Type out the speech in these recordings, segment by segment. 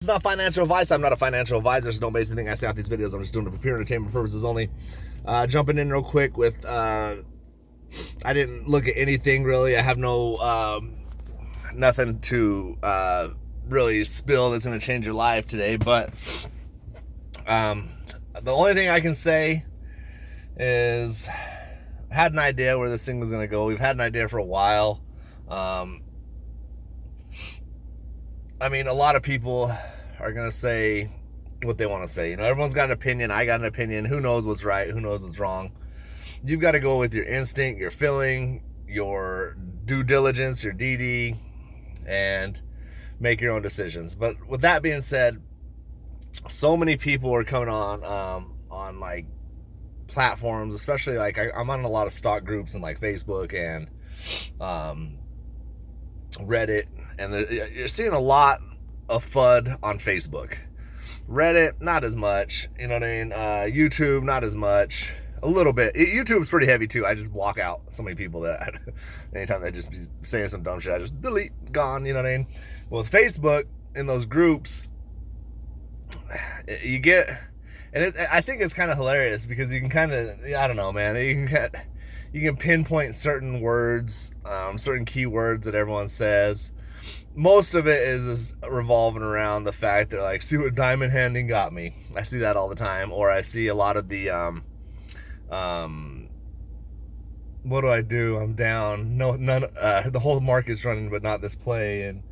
It's not financial advice. I'm not a financial advisor, so don't base anything I say out these videos. I'm just doing it for pure entertainment purposes only. Jumping in real quick with, I didn't look at anything really. I have nothing to really spill that's going to change your life today. But the only thing I can say is I had an idea where this thing was going to go. We've had an idea for a while. I mean, a lot of people are going to say what they want to say. You know, everyone's got an opinion. I got an opinion. Who knows what's right? Who knows what's wrong? You've got to go with your instinct, your feeling, your due diligence, your DD, and make your own decisions. But with that being said, so many people are coming on like platforms, especially like I'm on a lot of stock groups in like Facebook and Reddit, and you're seeing a lot of FUD on Facebook. Reddit, not as much. You know what I mean? YouTube, not as much. A little bit. YouTube's pretty heavy too. I just block out so many people that anytime they just be saying some dumb shit, I just delete, gone. You know what I mean? Well, with Facebook, in those groups, you get, and I think it's kind of hilarious because you can kind of, I don't know, man. You can pinpoint certain words, certain keywords that everyone says. Most of it is revolving around the fact that, like, see what diamond handing got me. I see that all the time. Or I see a lot of the, what do I do? I'm down. No, none. The whole market's running, but not this play. And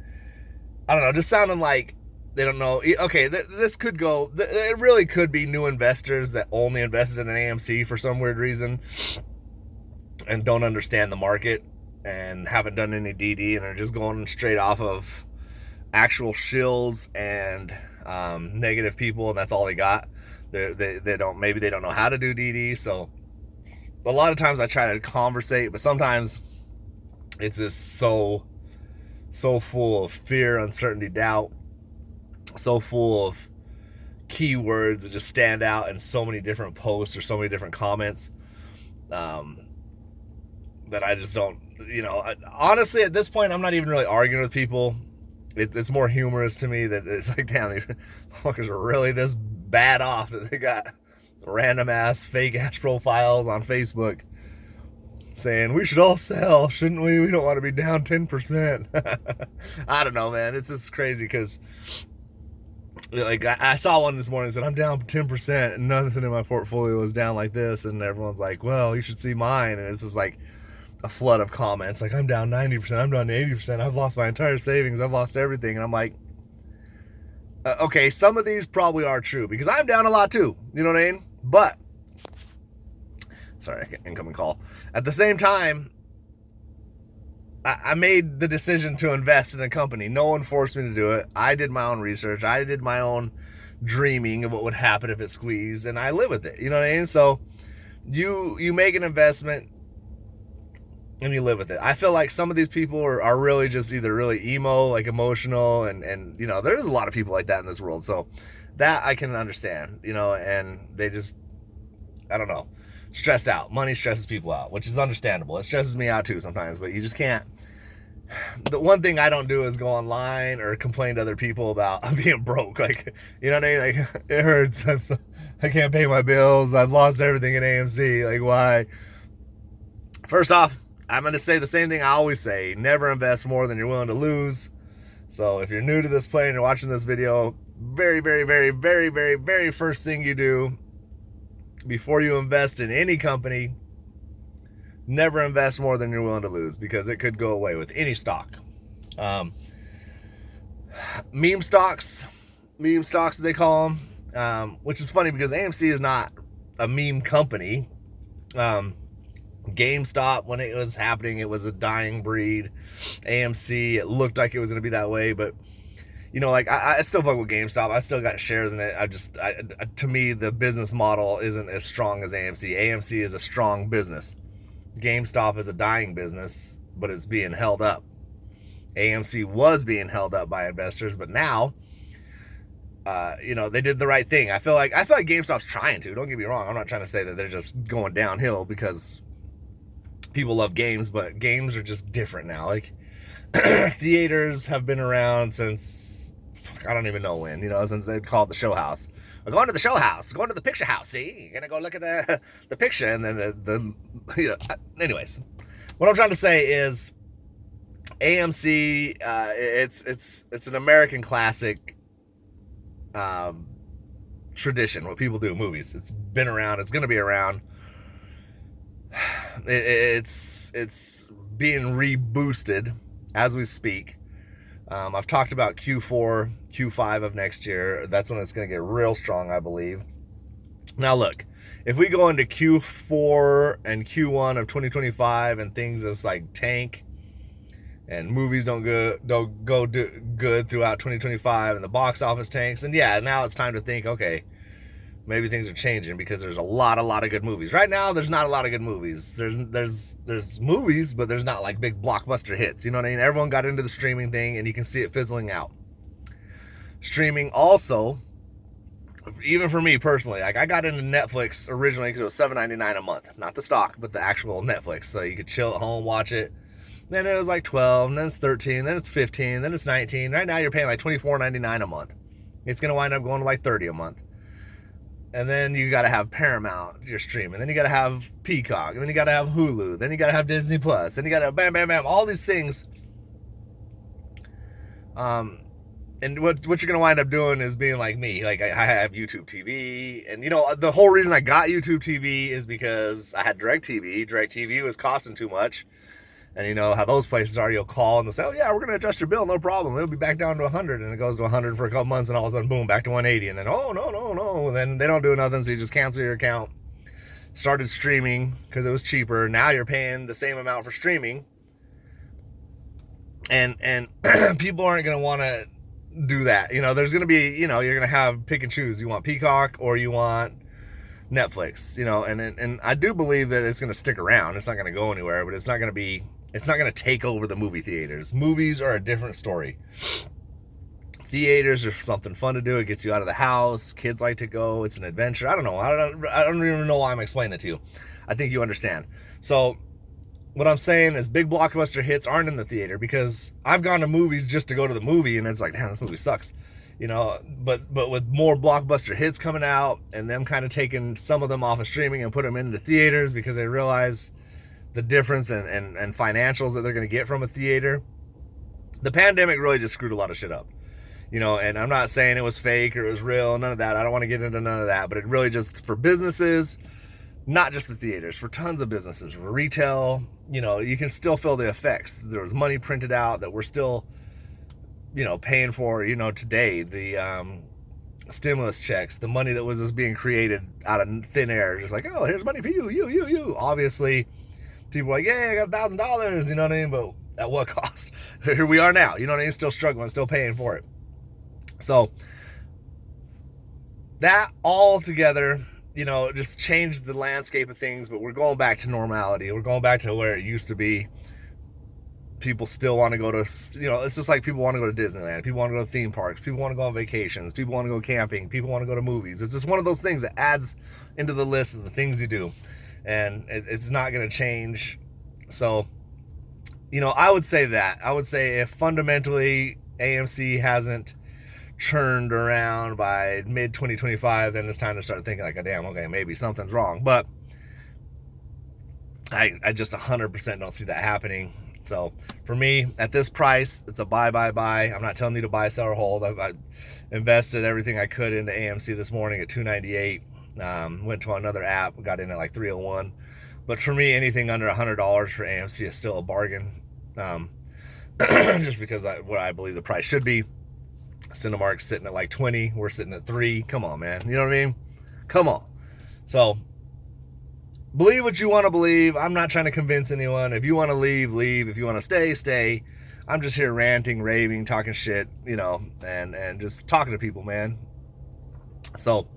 I don't know, just sounding like they don't know. Okay, this could go. It really could be new investors that only invested in an AMC for some weird reason and don't understand the market and haven't done any DD and are just going straight off of actual shills and negative people, and that's all they got. They don't, maybe they don't know how to do DD. So a lot of times I try to conversate, but sometimes it's just so full of fear, uncertainty, doubt, so full of keywords that just stand out in so many different posts or so many different comments, that I just don't, you know, honestly, at this point, I'm not even really arguing with people. It's more humorous to me that it's like, damn, these fuckers are really this bad off that they got random ass, fake ass profiles on Facebook saying we should all sell, shouldn't we? We don't want to be down 10%. I don't know, man. It's just crazy because, like, I saw one this morning that said I'm down 10% and nothing in my portfolio is down like this, and everyone's like, well, you should see mine, and it's just like a flood of comments like I'm down 90%, I'm down 80%, I've lost my entire savings, I've lost everything. And I'm like, okay, some of these probably are true because I'm down a lot too, you know what I mean? But sorry, incoming call. At the same time, I made the decision to invest in a company. No one forced me to do it. I did my own research. I did my own dreaming of what would happen if it squeezed, and I live with it. You know what I mean? So you make an investment and you live with it. I feel like some of these people are really just either really emo, like emotional, and you know, there's a lot of people like that in this world. So that I can understand, you know, and they just, I don't know, stressed out. Money stresses people out, which is understandable. It stresses me out too sometimes, but you just can't. The one thing I don't do is go online or complain to other people about being broke. Like, you know what I mean? Like, it hurts. I can't pay my bills. I've lost everything in AMC. Like, why? First off, I'm going to say the same thing I always say. Never invest more than you're willing to lose. So if you're new to this play and you're watching this video, very, very, very, very, very, very first thing you do before you invest in any company, never invest more than you're willing to lose, because it could go away with any stock. Meme stocks as they call them, which is funny because AMC is not a meme company. GameStop, when it was happening, it was a dying breed. AMC, it looked like it was going to be that way, but you know, like I still fuck with GameStop. I still got shares in it. To me, the business model isn't as strong as AMC. AMC is a strong business. GameStop is a dying business, but it's being held up. AMC was being held up by investors, but now, you know, they did the right thing. I feel like GameStop's trying to. Don't get me wrong. I'm not trying to say that they're just going downhill because people love games, but games are just different now. Like, theaters have been around since I don't even know when, since they called the show house. We're going to the show house, we're going to the picture house, see? You're going to go look at the picture, and then anyways. What I'm trying to say is AMC, it's an American classic tradition, what people do in movies. It's been around, it's going to be around. It's being reboosted as we speak. I've talked about Q4, Q5 of next year. That's when it's going to get real strong, I believe. Now look, if we go into Q4 and Q1 of 2025 and things just like tank and movies don't go good throughout 2025 and the box office tanks, and yeah, now it's time to think, okay, maybe things are changing, because there's a lot of good movies. Right now, there's not a lot of good movies. There's movies, but there's not like big blockbuster hits. You know what I mean? Everyone got into the streaming thing, and you can see it fizzling out. Streaming also, even for me personally, like I got into Netflix originally because it was $7.99 a month. Not the stock, but the actual Netflix. So you could chill at home, watch it. Then it was like 12, and then it's 13, then it's 15, then it's 19. Right now you're paying like $24.99 a month. It's going to wind up going to like $30 a month. And then you got to have Paramount, you're streaming. Then you got to have Peacock. And then you got to have Hulu. Then you got to have Disney Plus. Then you got to bam, bam, bam, all these things. And what you're going to wind up doing is being like me. Like I have YouTube TV. And the whole reason I got YouTube TV is because I had DirecTV. DirecTV was costing too much. And you know how those places are. You'll call and they'll say, oh yeah, we're going to adjust your bill, no problem. It'll be back down to 100. And it goes to 100 for a couple months, and all of a sudden, boom, back to 180. And then, oh, no. And then they don't do nothing, so you just cancel your account. Started streaming because it was cheaper. Now you're paying the same amount for streaming. And people aren't going to want to do that. There's going to be, you're going to have pick and choose. You want Peacock or you want Netflix, and I do believe that it's going to stick around. It's not going to go anywhere, but it's not going to take over the movie theaters. Movies are a different story. Theaters are something fun to do. It gets you out of the house. Kids like to go. It's an adventure. I don't know. I don't even know why I'm explaining it to you. I think you understand. So what I'm saying is big blockbuster hits aren't in the theater, because I've gone to movies just to go to the movie, and it's like, damn, this movie sucks. But with more blockbuster hits coming out and them kind of taking some of them off of streaming and put them into theaters because they realize the difference and financials that they're going to get from a theater. The pandemic really just screwed a lot of shit up, and I'm not saying it was fake or it was real, none of that. I don't want to get into none of that, but it really just, for businesses, not just the theaters, for tons of businesses, for retail, you can still feel the effects. There was money printed out that we're still, paying for, today, the stimulus checks, the money that was just being created out of thin air, just like, oh, here's money for you. Obviously, people are like, yeah, I got $1,000, you know what I mean? But at what cost? Here we are now, you know what I mean? Still struggling, still paying for it. So that all together, just changed the landscape of things, but we're going back to normality. We're going back to where it used to be. People still want to go to, it's just like people want to go to Disneyland. People want to go to theme parks. People want to go on vacations. People want to go camping. People want to go to movies. It's just one of those things that adds into the list of the things you do. And it's not going to change. So, I would say that. I would say if fundamentally AMC hasn't churned around by mid-2025, then it's time to start thinking like, damn, okay, maybe something's wrong. But I just 100% don't see that happening. So for me, at this price, it's a buy. I'm not telling you to buy, sell, or hold. I invested everything I could into AMC this morning at $298. Went to another app, got in at like $301. But for me, anything under $100 for AMC is still a bargain. Just because what I believe the price should be. Cinemark's sitting at like 20. We're sitting at 3. Come on, man. You know what I mean? Come on. So believe what you want to believe. I'm not trying to convince anyone. If you want to leave, leave. If you want to stay, stay. I'm just here ranting, raving, talking shit, and just talking to people, man. So,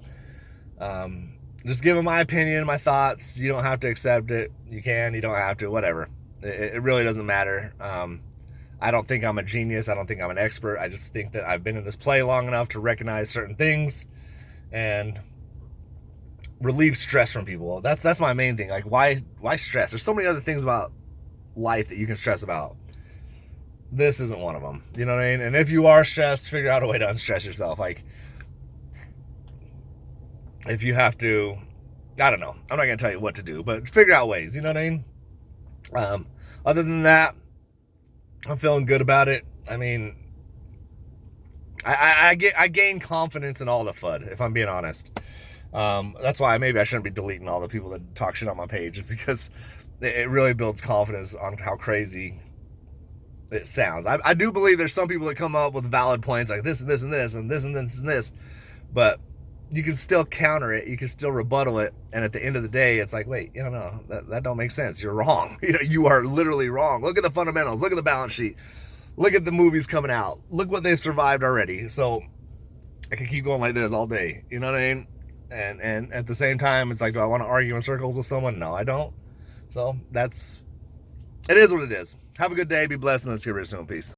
just giving my opinion, my thoughts. You don't have to accept it. You can, you don't have to, whatever. It really doesn't matter. I don't think I'm a genius. I don't think I'm an expert. I just think that I've been in this play long enough to recognize certain things and relieve stress from people. That's my main thing. Like, why stress? There's so many other things about life that you can stress about. This isn't one of them. You know what I mean? And if you are stressed, figure out a way to unstress yourself. Like, if you have to, I don't know. I'm not going to tell you what to do, but figure out ways. You know what I mean? Other than that, I'm feeling good about it. I mean, I gain confidence in all the FUD, if I'm being honest. That's why maybe I shouldn't be deleting all the people that talk shit on my page, is because it really builds confidence on how crazy it sounds. I do believe there's some people that come up with valid points like this and this and this and this and this and this, but you can still counter it, you can still rebuttal it, and at the end of the day, it's like, wait, you know, no, that don't make sense. You're wrong. You know, you are literally wrong. Look at the fundamentals. Look at the balance sheet. Look at the movies coming out. Look what they've survived already. So I can keep going like this all day. You know what I mean? And at the same time, it's like, do I want to argue in circles with someone? No, I don't. So it is what it is. Have a good day. Be blessed, and let's get rid of soon. Peace.